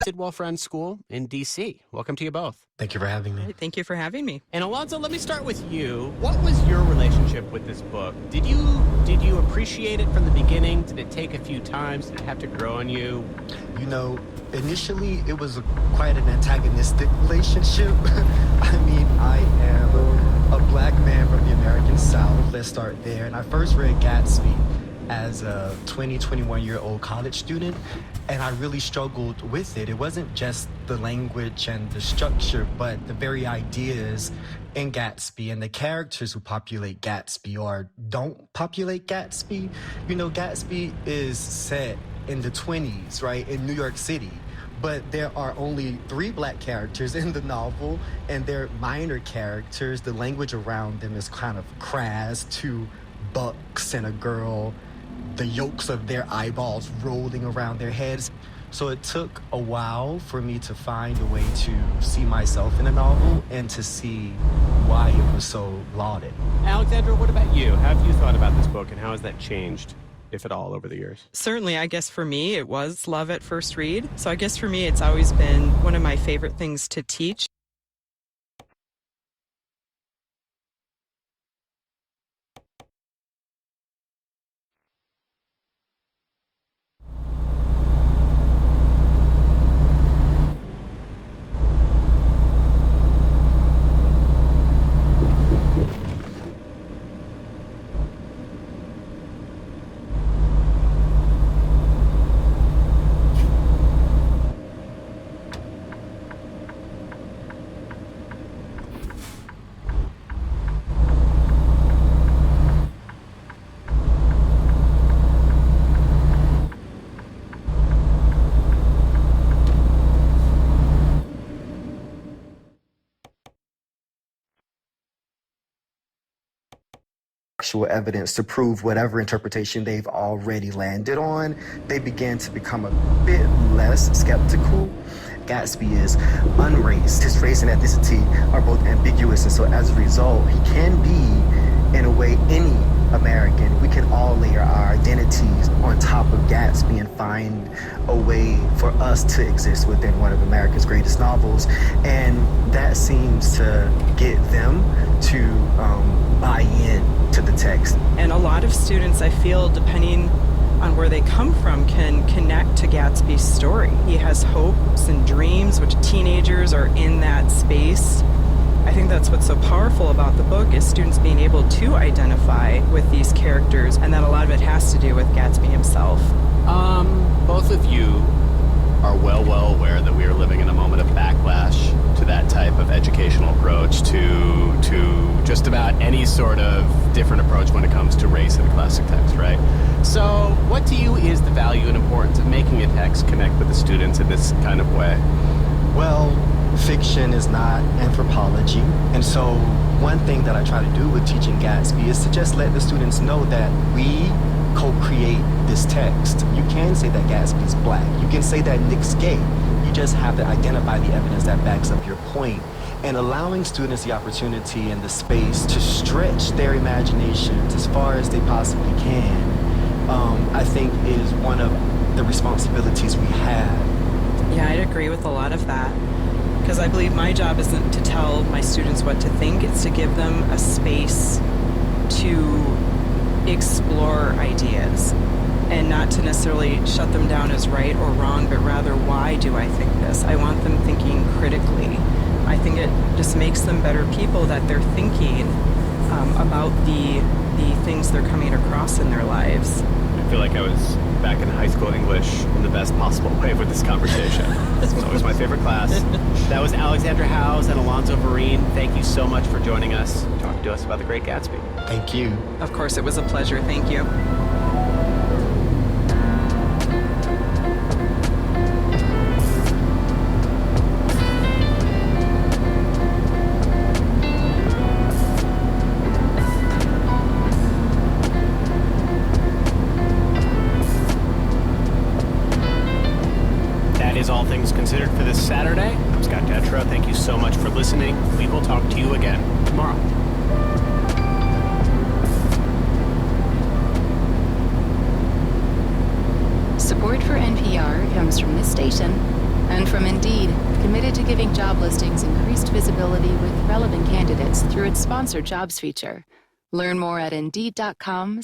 Sidwell Friends School in D.C. Welcome to you both. Thank you for having me. Thank you for having me. And Alonzo, let me start with you. What was your relationship with this book? Did you appreciate it from the beginning? Did it take a few times? Did it have to grow on you? You know, initially it was quite an antagonistic relationship. I mean, I am a black man from the American South. Let's start there. And I first read Gatsby as a 21-year-old college student, and I really struggled with it. It wasn't just the language and the structure, but the very ideas in Gatsby and the characters who populate Gatsby or don't populate Gatsby. You know, Gatsby is set in the 20s, right, in New York City. But there are only 3 black characters in the novel, and they're minor characters. The language around them is kind of crass, 2 bucks and a girl, the yolks of their eyeballs rolling around their heads. So it took a while for me to find a way to see myself in the novel and to see why it was so lauded. Alexandra, what about you? How have you thought about this book, and how has that changed, if at all, over the years? Certainly, I guess for me, it was love at first read. So I guess for me, it's always been one of my favorite things to teach. Actual evidence to prove whatever interpretation they've already landed on, they began to become a bit less skeptical. Gatsby is unraced. His race and ethnicity are both ambiguous, and so as a result, he can be, in a way, any American. We can all layer our identities on top of Gatsby and find a way for us to exist within one of America's greatest novels, and that seems to get them to buy in to the text. And a lot of students, I feel, depending on where they come from, can connect to Gatsby's story. He has hopes and dreams, which teenagers are in that space. I think that's what's so powerful about the book, is students being able to identify with these characters, and that a lot of it has to do with Gatsby himself. Both of you are well aware that we are living in a moment of backlash to that type of educational approach to just about any sort of different approach when it comes to race in a classic text, right? So what to you is the value and importance of making a text connect with the students in this kind of way? Well, fiction is not anthropology, and so one thing that I try to do with teaching Gatsby is to just let the students know that we co-create this text. You can say that Gatsby's black. You can say that Nick's gay. You just have to identify the evidence that backs up your point. And allowing students the opportunity and the space to stretch their imaginations as far as they possibly can, I think is one of the responsibilities we have. Yeah, I'd agree with a lot of that. Because I believe my job isn't to tell my students what to think, it's to give them a space to explore ideas and not to necessarily shut them down as right or wrong, but rather, why do I think this? I want them thinking critically. I think it just makes them better people that they're thinking about the things they're coming across in their lives. I feel like I was back in high school English in the best possible way with this conversation. It's always my favorite class. That was Alexandra Howes and Alonzo Vereen. Thank you so much for joining us, talking to us about The Great Gatsby. Thank you. Of course, it was a pleasure. Thank you. Is all things considered for this Saturday. I'm Scott Detrow. Thank you so much for listening. We will talk to you again tomorrow. Support for NPR comes from this station And from Indeed, committed to giving job listings increased visibility with relevant candidates through its sponsored jobs feature. Learn more at Indeed.com/.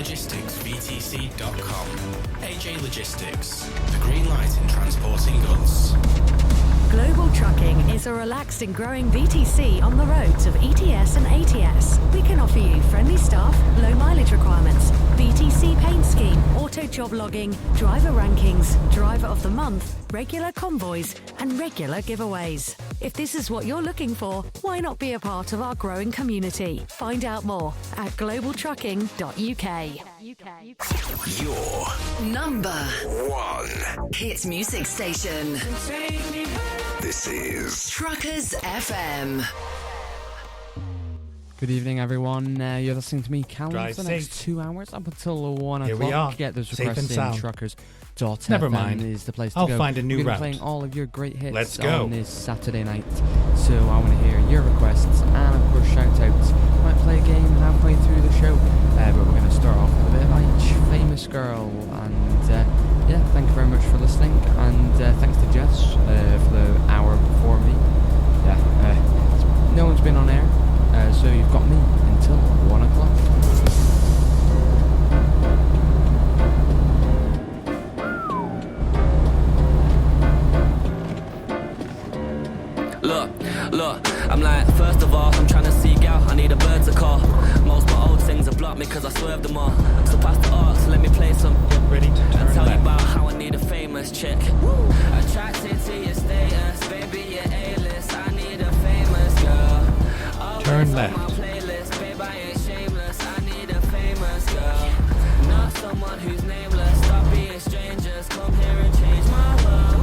ajlogisticsvtc.com. AJ Logistics, the green light in transporting goods. Global Trucking is a relaxed and growing VTC on the roads of ETS and ATS. We can offer you friendly staff, low mileage requirements, VTC paint scheme, auto job logging, driver rankings, driver of the month, regular convoys, and regular giveaways. If this is what you're looking for, why not be a part of our growing community? Find out more at globaltrucking.uk. Your number 1 hit music station. This is Truckers FM. Good evening, everyone. You're listening to me, Callum, Drive for the next safe. 2 hours up until 1 Here o'clock. we are. Get those Safe requests and in sound. truckers.fm. Never mind. Is the place to I'll go. find a new We're gonna route. be playing all of your great hits Let's go. on this Saturday night. So I want to hear your requests and, of course, shout-outs. Might play a game halfway through the show, but we're going to start off with a bit of each famous girl. And yeah, thank you very much for listening. And thanks to Jess for the hour before me. Yeah, no one's been on air, so you've got me until 1 o'clock. Look, I'm like, first of all, I'm trying to seek out, I need a bird to call. Most my old things have blocked me cause I swerved them all. So pass the ox, let me play some. Get ready to turn and tell left. you about how I need a famous chick. Attracted to your status, baby, you're A-list. I need a famous girl. Always Turn left. on my playlist, babe, I ain't shameless. I need a famous girl. Not someone who's nameless. Stop being strangers, come here and change my world.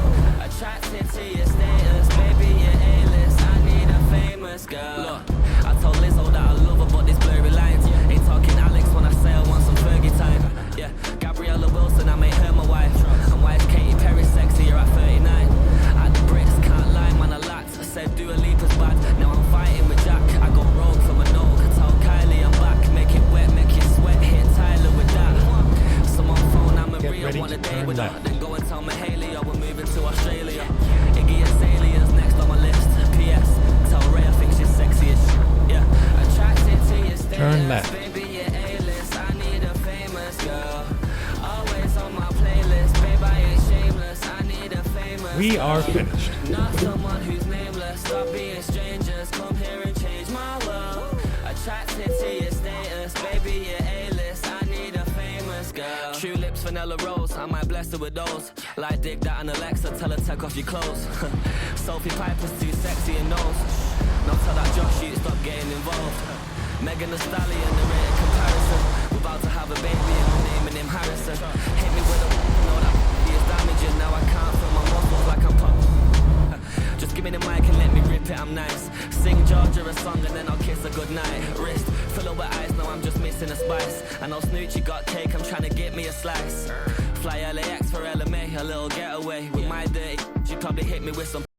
Turn left. We are finished. Not someone who's nameless. Stop being strangers. Come here and change my world. Attracted to your status, baby, you're A-list. I need a famous girl. True lips, vanilla rose. I might bless her with those. Like dig that on Alexa, tell her take off your clothes. Sophie Piper's too sexy and knows. Not tell that Josh you stop getting involved. Megan Thee Stallion, the rate of comparison. We're about to have a baby and we're naming him Harrison. Hit me with a know that is damaging. Now I can't feel my muscles like I'm pop. Just give me the mic and let me rip it, I'm nice. Sing Georgia a song and then I'll kiss a goodnight. Wrist, fill up with ice, now I'm just missing a spice. I know Snoochie got cake, I'm trying to get me a slice. Fly LAX for LMA, a little getaway. With my dirty, she probably hit me with some